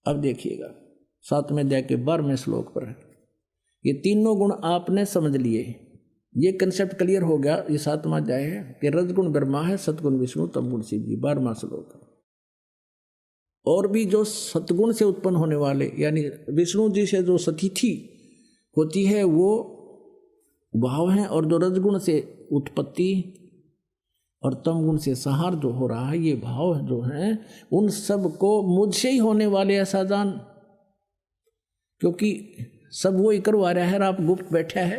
अब देखिएगा 7वें अध्याय के 12वें श्लोक पर है, ये तीनों गुण आपने समझ लिए, ये कंसेप्ट क्लियर हो गया। ये 7वां अध्याय है कि रजगुण ब्रह्मा है, सतगुण विष्णु, तमगुण शिव जी, 12वां श्लोक। और भी जो सतगुण से उत्पन्न होने वाले यानी विष्णु जी से जो सतिथि होती है वो भाव हैं, और जो रजगुण से उत्पत्ति और तमगुण से संहार जो हो रहा है ये भाव जो हैं, उन सब को मुझसे ही होने वाले ऐसा जान, क्योंकि सब वो ही करवा रहा है, आप गुप्त बैठा है,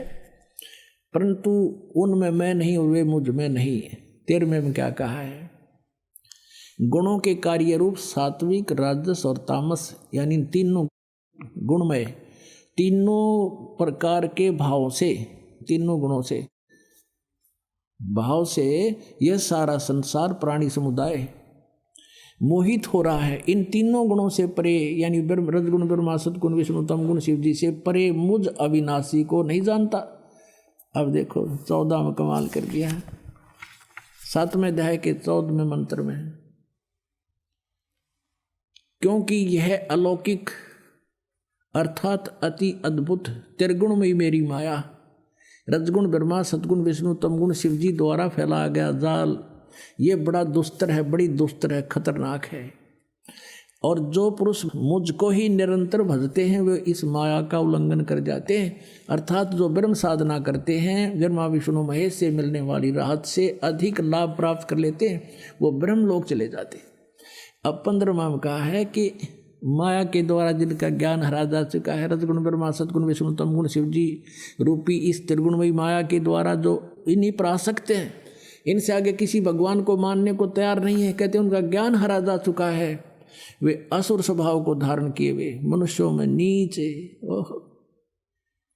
परंतु उनमें मैं नहीं और वे मुझ में नहीं। 13वें में क्या कहा है, गुणों के कार्य रूप सात्विक, राजस और तामस यानी तीनों गुणमय, तीनों प्रकार के भाव से, तीनों गुणों से, भाव से यह सारा संसार प्राणी समुदाय मोहित हो रहा है। इन तीनों गुणों से परे यानी रजगुण ब्रह्मा, सतगुण विष्णु, तमगुण शिव जी से परे मुझ अविनाशी को नहीं जानता। अब देखो 14 में कमाल कर दिया है, 7वें अध्याय के 14वें मंत्र में, क्योंकि यह अलौकिक अर्थात अति अद्भुत त्रिगुणमयी मेरी माया, रजगुण ब्रह्मा, सतगुण विष्णु, तमगुण शिव जी द्वारा फैलाया गया जाल, ये बड़ा दुस्तर है, बड़ी दुस्तर है, खतरनाक है। और जो पुरुष मुझको ही निरंतर भजते हैं वे इस माया का उल्लंघन कर जाते हैं, अर्थात जो ब्रह्म साधना करते हैं, ब्रह्मा विष्णु महेश से मिलने वाली राहत से अधिक लाभ प्राप्त कर लेते हैं, वो ब्रह्म लोक चले जाते हैं। अब 15वां में कहा है कि माया के द्वारा जिनका ज्ञान हरा जा चुका है, रजगुण ब्रह्मा, सतगुण विष्णु, तमगुण शिव जी रूपी इस त्रिगुणमयी माया के द्वारा जो इन्हीं पर आसक्त हैं, इनसे आगे किसी भगवान को मानने को तैयार नहीं है, कहते उनका ज्ञान हरा जा चुका है, वे असुर स्वभाव को धारण किए हुए मनुष्यों में नीचे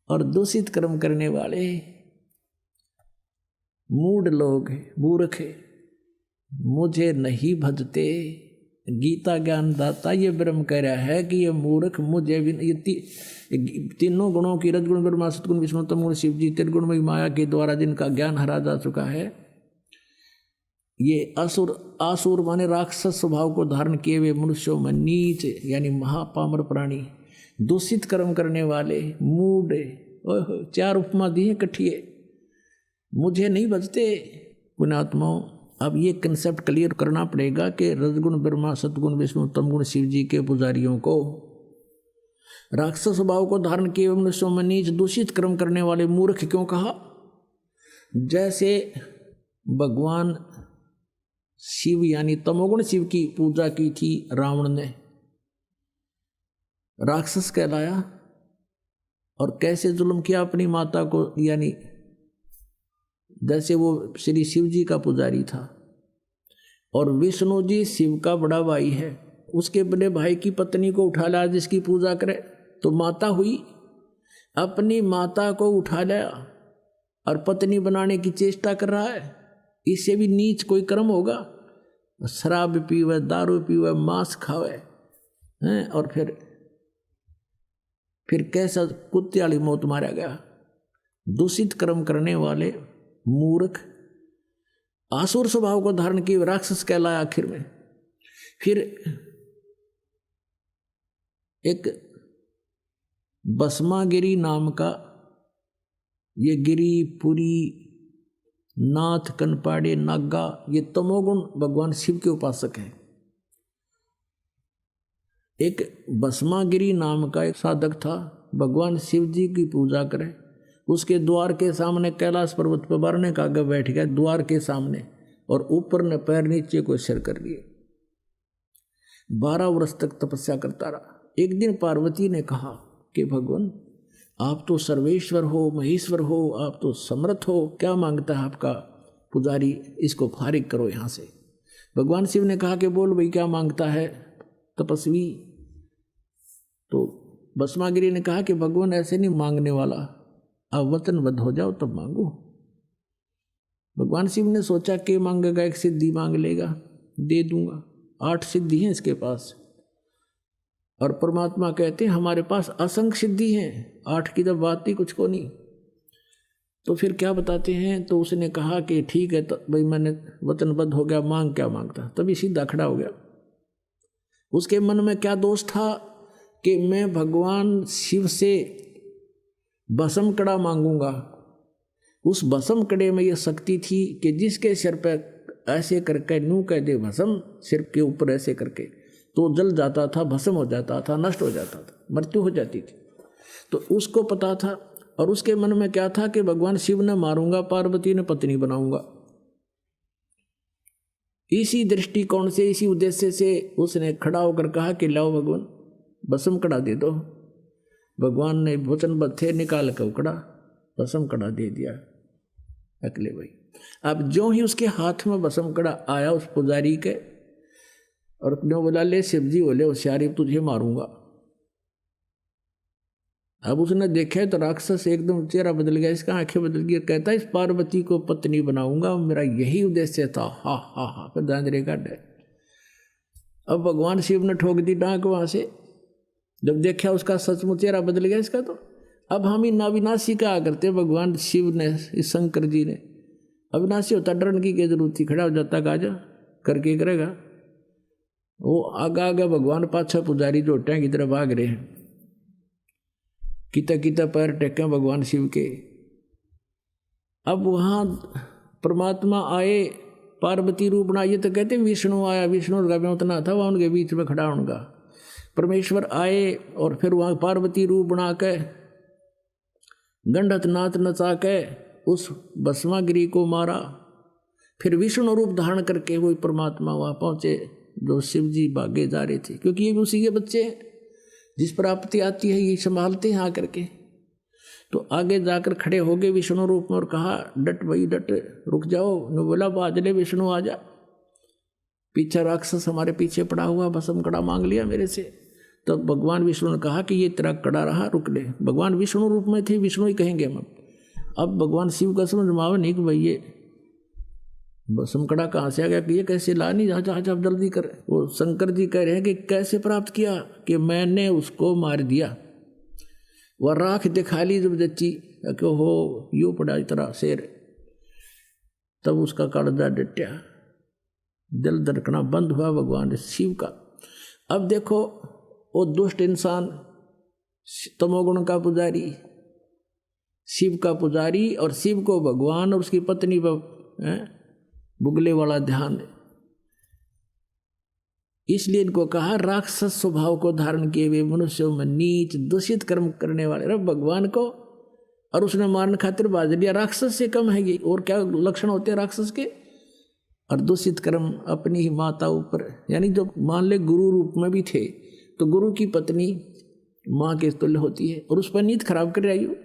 और दूषित कर्म करने वाले मूढ़ लोग, मूर्ख मुझे नहीं भजते। गीता ज्ञान दाता ये ब्रह्म कह रहा है कि ये मूर्ख मुझे तीनों गुणों की, रजगुण ब्रह्मा, सतगुण विष्णु, तमगुण शिव जी त्रिगुणमयी माया के द्वारा जिनका ज्ञान हरा जा चुका है, ये आसुर माने राक्षस स्वभाव को धारण किए हुए मनुष्यों में नीच यानी महापामर प्राणी, दूषित कर्म करने वाले मूढ़, 4 उपमा दी है कठिए, मुझे नहीं बचते। पुण्यात्माओं, अब ये कंसेप्ट क्लियर करना पड़ेगा कि रजगुण ब्रह्मा, सतगुण विष्णु, तमगुण शिव जी के पुजारियों को राक्षस स्वभाव को धारण किए हुए मनुष्यों में नीच दूषित कर्म करने वाले मूर्ख क्यों कहा? जैसे भगवान शिव यानी तमोगुण शिव की पूजा की थी रावण ने, राक्षस कहलाया, और कैसे जुल्म किया अपनी माता को, यानी जैसे वो श्री शिव जी का पुजारी था और विष्णु जी शिव का बड़ा भाई है, उसके बड़े भाई की पत्नी को उठा लाया जिसकी पूजा करे तो माता हुई, अपनी माता को उठा लाया और पत्नी बनाने की चेष्टा कर रहा है, इससे भी नीच कोई कर्म होगा? शराब पीवे, दारू पीवे, मांस खावे हैं, और फिर कैसा कुत्ते वाली मौत मारा गया। दूषित कर्म करने वाले मूर्ख, आसुर स्वभाव को धारण किए राक्षस कहलाया आखिर में। फिर एक भस्मागिरी नाम का, ये गिरी, पुरी, नाथ, कनपाड़े, नागा, ये तमोगुण भगवान शिव के उपासक हैं। एक भस्मागिरी नाम का एक साधक था, भगवान शिव जी की पूजा करे, उसके द्वार के सामने कैलाश पर्वत पर बारने का आगे बैठ गया द्वार के सामने, और ऊपर ने पैर नीचे को सिर कर लिए, 12 वर्ष तक तपस्या करता रहा। एक दिन पार्वती ने कहा कि भगवान आप तो सर्वेश्वर हो, महेश्वर हो, आप तो समर्थ हो, क्या मांगता है आपका पुजारी, इसको फारिग करो यहाँ से। भगवान शिव ने कहा कि बोल भाई क्या मांगता है तपस्वी? तो भस्मागिरी ने कहा कि भगवान ऐसे नहीं मांगने वाला, अब वचनबद्ध हो जाओ तब मांगो। भगवान शिव ने सोचा कि मांगेगा, एक सिद्धि मांग लेगा, दे दूंगा, 8 सिद्धि हैं इसके पास, और परमात्मा कहते हैं हमारे पास असंख्य सिद्धि हैं, 8 की जब बात ही कुछ को नहीं। तो फिर क्या बताते हैं? तो उसने कहा कि ठीक है तो भाई मैंने वचनबद्ध हो गया, मांग क्या मांगता। तभी सीधा खड़ा हो गया। उसके मन में क्या दोष था कि मैं भगवान शिव से भस्म कड़ा मांगूंगा। उस भस्म कड़े में ये शक्ति थी कि जिसके सिर पर ऐसे करके नू कह दे भस्म, सिर के ऊपर ऐसे करके, तो जल जाता था, भस्म हो जाता था, नष्ट हो जाता था, मृत्यु हो जाती थी। तो उसको पता था और उसके मन में क्या था कि भगवान शिव ने मारूंगा, पार्वती ने पत्नी बनाऊंगा। इसी दृष्टिकोण से, इसी उद्देश्य से उसने खड़ा होकर कहा कि लाओ भगवान भस्म कड़ा दे दो। भगवान ने वचनबद्ध थे, निकाल कर कड़ा भस्म कड़ा दे दिया अकेले भाई। अब जो ही उसके हाथ में भस्म कड़ा आया उस पुजारी के, और जो बोला ले शिव जी बोले होशियारी तुझे मारूंगा। अब उसने देखा तो राक्षस एकदम चेहरा बदल गया, इसका आंखें बदल गई, कहता इस पार्वती को पत्नी बनाऊंगा, मेरा यही उद्देश्य था। हा हा हा फिर दांजरे का डर। अब भगवान शिव ने ठोक दी डांक वहां से। जब देखा उसका सचमुच चेहरा बदल गया इसका, तो अब हम ही अविनाशी का करते भगवान शिव ने, इस शंकर जी ने। अविनाशी होता डरन की क्या जरूरत थी, खड़ा हो जाता काजा करके करेगा वो। आगा आगा भगवान पाछा पुजारी जोटियां की तरफ भाग रहे हैं, किता किता पैर टेके भगवान शिव के। अब वहां परमात्मा आए, पार्वती रूप बनाइए तो कहते विष्णु आया, विष्णु का उतना था वह उनके बीच में खड़ा उनका। परमेश्वर आए और फिर वहां पार्वती रूप बना के गंडत नाथ नचा के उस भस्मागिरी को मारा। फिर विष्णु रूप धारण करके वही परमात्मा वहां पहुंचे जो शिव जी भागे जा रहे थे, क्योंकि ये भी उसी के बच्चे हैं। जिस पर आपत्ति आती है ये संभालते हैं आकर के। तो आगे जाकर खड़े हो गए विष्णु रूप में और कहा डट भाई डट, रुक जाओ। ने बोला बाजले विष्णु आ जा। पीछे राक्षस हमारे पीछे पड़ा हुआ, भस्म कड़ा मांग लिया मेरे से। तब तो भगवान विष्णु ने कहा कि ये तेरा कड़ा रहा, रुक ले। भगवान विष्णु रूप में थे, विष्णु ही कहेंगे हम। अब भगवान शिव का समझ में नहीं कि भाई ये भस्म कड़ा कहाँ से आ गया, कि ये कैसे ला, नहीं जा आप जल्दी कर। वो शंकर जी कह रहे हैं कि कैसे प्राप्त किया, कि मैंने उसको मार दिया। वह राख दिखा ली जब जच्ची कि हो यू पड़ा इतना शेर। तब उसका कालजा डट्या, दिल धड़कना बंद हुआ भगवान शिव का। अब देखो वो दुष्ट इंसान, तमोगुण का पुजारी, शिव का पुजारी, और शिव को भगवान और उसकी पत्नी पर बुगले वाला ध्यान। इसलिए इनको कहा राक्षस स्वभाव को धारण किए हुए मनुष्यों में नीच दूषित कर्म करने वाले। रब भगवान को और उसने मारने खातिर बाज लिया, राक्षस से कम है ये। और क्या लक्षण होते हैं राक्षस के? और दूषित कर्म अपनी ही माता ऊपर, यानी जो मान ले गुरु रूप में भी थे तो गुरु की पत्नी माँ के तुल्य होती है, और उस पर नीत खराब कर रही हो।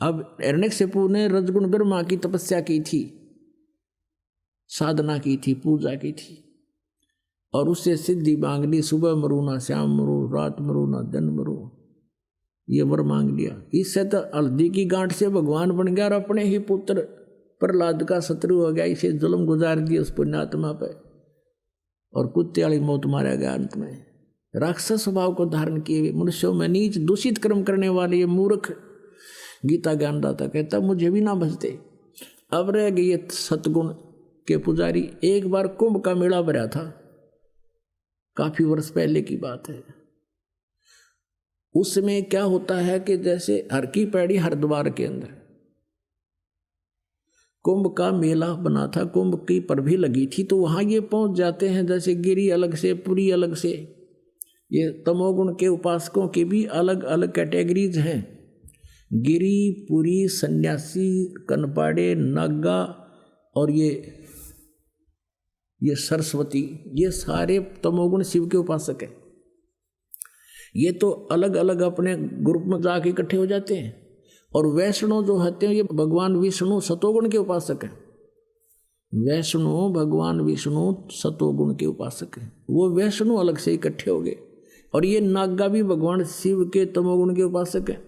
अब हिरण्यकशिपु ने रजगुण ब्रह्मा की तपस्या की थी, साधना की थी, पूजा की थी, और उससे सिद्धि मांग ली। सुबह मरू ना शाम मरू, रात मरू ना दिन मरू, ये वर मांग लिया। इससे तो हल्दी की गांठ से भगवान बन गया और अपने ही पुत्र प्रहलाद का शत्रु हो गया। इसे जुल्म गुजार दिया उस पुण्यात्मा पे, और कुत्ते वाली मौत मारा गया अंत में। राक्षस स्वभाव को धारण किए हुए मनुष्यों में नीच दूषित कर्म करने वाले ये मूर्ख, गीता ज्ञानदाता कहता मुझे भी ना बचते। अब रह गए ये सतगुण के पुजारी। एक बार कुंभ का मेला भरा था, काफी वर्ष पहले की बात है। उसमें क्या होता है कि जैसे हर की पैड़ी हरिद्वार के अंदर कुंभ का मेला बना था, कुंभ की परभी लगी थी, तो वहां ये पहुंच जाते हैं। जैसे गिरी अलग से, पुरी अलग से। ये तमोगुण के उपासकों की भी अलग अलग कैटेगरीज हैं। गिरी, पुरी, सन्यासी, कनपाड़े, नागा और ये सरस्वती, ये सारे तमोगुण शिव के उपासक हैं। ये तो अलग अलग अपने ग्रुप में जाके इकट्ठे हो जाते हैं। और वैष्णव जो होते हैं ये भगवान विष्णु सतोगुण के उपासक हैं। वैष्णव भगवान विष्णु सतोगुण के उपासक हैं, वो वैष्णव अलग से इकट्ठे हो गए। और ये नागा भी भगवान शिव के तमोगुण के उपासक हैं।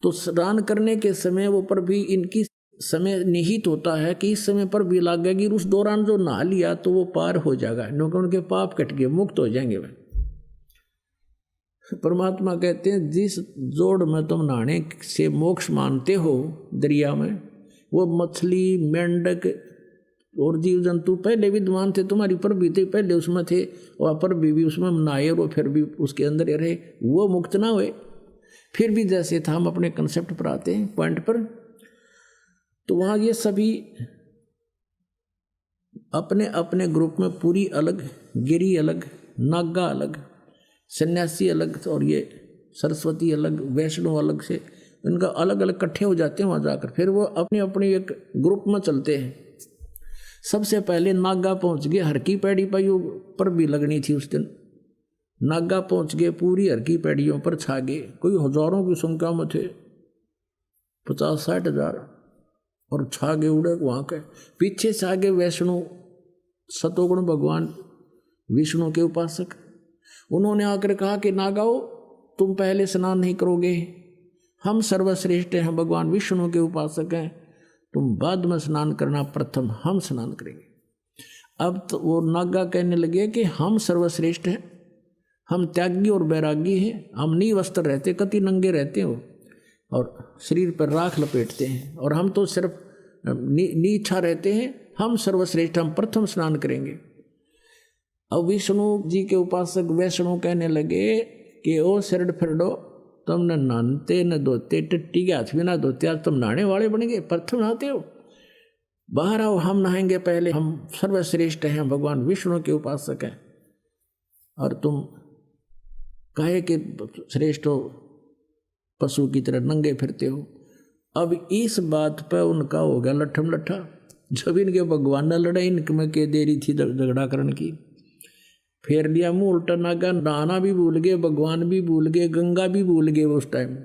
तो स्नान करने के समय वो पर भी इनकी समय निहित होता है कि इस समय पर भी लगेगी, उस दौरान जो नहा लिया तो वो पार हो जाएगा, क्योंकि उनके पाप कट गए, मुक्त हो जाएंगे वह। परमात्मा कहते हैं जिस जोड़ में तुम नहाने से मोक्ष मानते हो दरिया में, वो मछली, मेंढक और जीव जंतु पहले विद्वान थे, तुम्हारी प्रभु थे पहले उसमें थे, और प्रभु भी उसमें नहाए और फिर भी उसके अंदर ही रहे, वो मुक्त ना हुए। फिर भी जैसे था, हम अपने कंसेप्ट पर आते हैं पॉइंट पर, तो वहाँ ये सभी अपने अपने ग्रुप में पूरी अलग, गिरी अलग, नागा अलग, सन्यासी अलग, और ये सरस्वती अलग, वैष्णव अलग से, इनका अलग अलग इकट्ठे हो जाते हैं वहाँ जाकर। फिर वो अपने अपने एक ग्रुप में चलते हैं। सबसे पहले नागा पहुँच गए, हर की पैड़ी पर भी लगनी थी उस दिन। नागा पहुँच गए, पूरी हर की पैड़ियों पर छा गए, कोई हजारों की संख्या में थे, 50-60 हजार, और छा गए उड़े वहाँ के। पीछे से आगे वैष्णव सतोगुण भगवान विष्णु के उपासक, उन्होंने आकर कहा कि नागाओ, तुम पहले स्नान नहीं करोगे, हम सर्वश्रेष्ठ हैं, भगवान विष्णु के उपासक हैं, तुम बाद में स्नान करना, प्रथम हम स्नान करेंगे। अब तो वो नागा कहने लगे कि हम सर्वश्रेष्ठ हैं, हम त्यागी और बैरागी हैं, हम निवस्त्र रहते, कति नंगे रहते हो और शरीर पर राख लपेटते हैं, और हम तो सिर्फ नीचा रहते हैं, हम सर्वश्रेष्ठ, हम प्रथम स्नान करेंगे। अब विष्णु जी के उपासक वैष्णव कहने लगे कि ओ शरण फिरडो, तुमने नहाते न धोते, टट्टी के हाथ भी ना धोते, आज तुम नहाने वाले बन गए, प्रथम नहाते हो, बाहर आओ, हम नहाएंगे पहले, हम सर्वश्रेष्ठ हैं, भगवान विष्णु के उपासक हैं, और तुम काहे के श्रेष्ठ हो, पशु की तरह नंगे फिरते हो। अब इस बात पर उनका हो गया लट्ठम लट्ठा। जब इनके भगवान ने लड़ाई इनमें के देरी थी झगड़ा करने की, फेर लिया मुंह उल्टा, नागा नहाना भी भूल गए, भगवान भी भूल गए, गंगा भी भूल गए उस टाइम।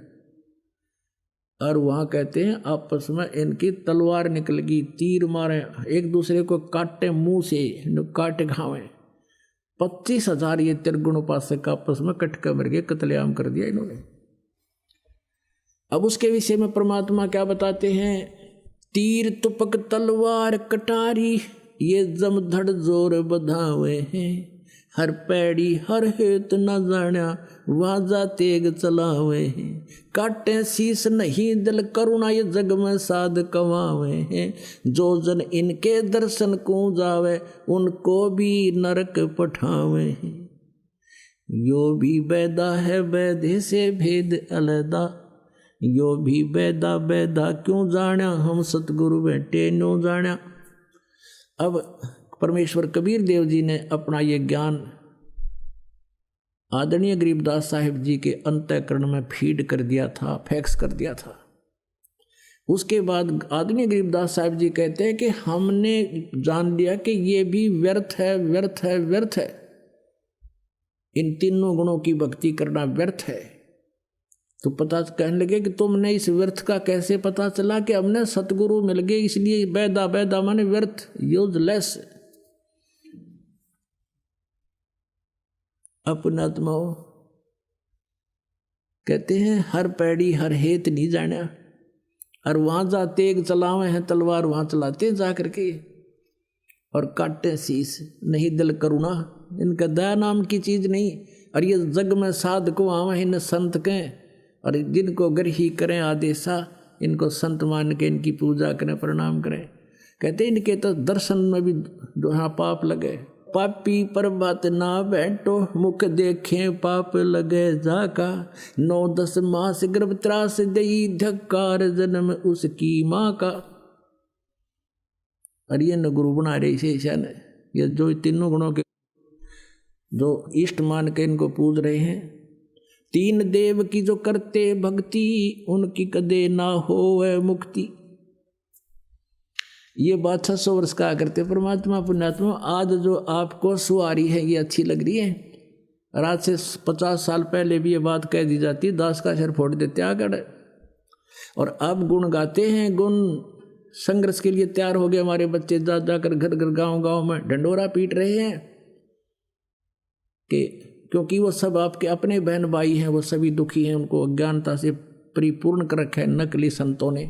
और वहाँ कहते हैं आपस में इनकी तलवार निकल गई, तीर मारे, एक दूसरे को काटे, मुंह से काटे खावे। 25,000 ये त्रिगुण उपासक आपस में कटका मर गए, कत्लेआम कर दिया इन्होंने। अब उसके विषय में परमात्मा क्या बताते हैं, तीर तुपक तलवार कटारी, ये जमधड़ जोर बधावे हैं, हर पैड़ी हर हेत न जान्या, वाजा तेग चलावे हैं, काटे शीस नहीं दिल करुणा, ये जग में साध कवावे हैं, जो जन इनके दर्शन को जावे, उनको भी नरक पठावे हैं, यो भी बैदा है बैधे से भेद अलदा, यो भी बैदा बैदा क्यों जान्या, हम सतगुरु बैठे नो जान्या। अब परमेश्वर कबीर देव जी ने अपना ये ज्ञान आदरणीय गरीबदास साहिब जी के अंतःकरण में फीड कर दिया था, फैक्स कर दिया था। उसके बाद आदरणीय गरीबदास साहिब जी कहते हैं कि हमने जान लिया कि ये भी व्यर्थ है, व्यर्थ है, व्यर्थ है, इन तीनों गुणों की भक्ति करना व्यर्थ है। तो पता कहने लगे कि तुमने इस व्यर्थ का कैसे पता चला, कि हमने सतगुरु मिल गए इसलिए बैदा, बैदा माने व्यर्थ, यूजलेस। अपनात्माओं कहते हैं हर पैड़ी हर हेत नहीं जाना, और वहां जा तेग चलावे हैं, तलवार वहां चलाते हैं जा करके, और काटे शीस नहीं दिल करुणा, इनका दया नाम की चीज नहीं। और ये जग में साध को आवे इन संत के, और जिनको गरही करें आदेशा, इनको संत मान के इनकी पूजा करें, प्रणाम करें। कहते इनके तो दर्शन में भी हाँ पाप लगे, पापी पर बात ना बैठो, मुख देखे पाप लगे जाका, 9-10 मास गर्भ त्रास दई, धक्कार जन्म उसकी माँ का। और ये न गुरु बना रहे इसे ने, ये जो तीनों गुणों के जो इष्ट मान के इनको पूज रहे हैं, तीन देव की जो करते भक्ति, उनकी कदे ना हो मुक्ति। ये बात 600 वर्ष का करते परमात्मा पुण्यात्मा। आज जो आपको सुहारी है ये अच्छी लग रही है, और आज से 50 साल पहले भी ये बात कह दी जाती, दास का सिर फोड़ देते आकर। और अब गुण गाते हैं, गुण संघर्ष के लिए तैयार हो गए हमारे बच्चे, जा जाकर घर घर गांव गांव में ढंडोरा पीट रहे हैं कि क्योंकि वो सब आपके अपने बहन भाई हैं, वो सभी दुखी हैं, उनको अज्ञानता से परिपूर्ण कर रखा है नकली संतों ने।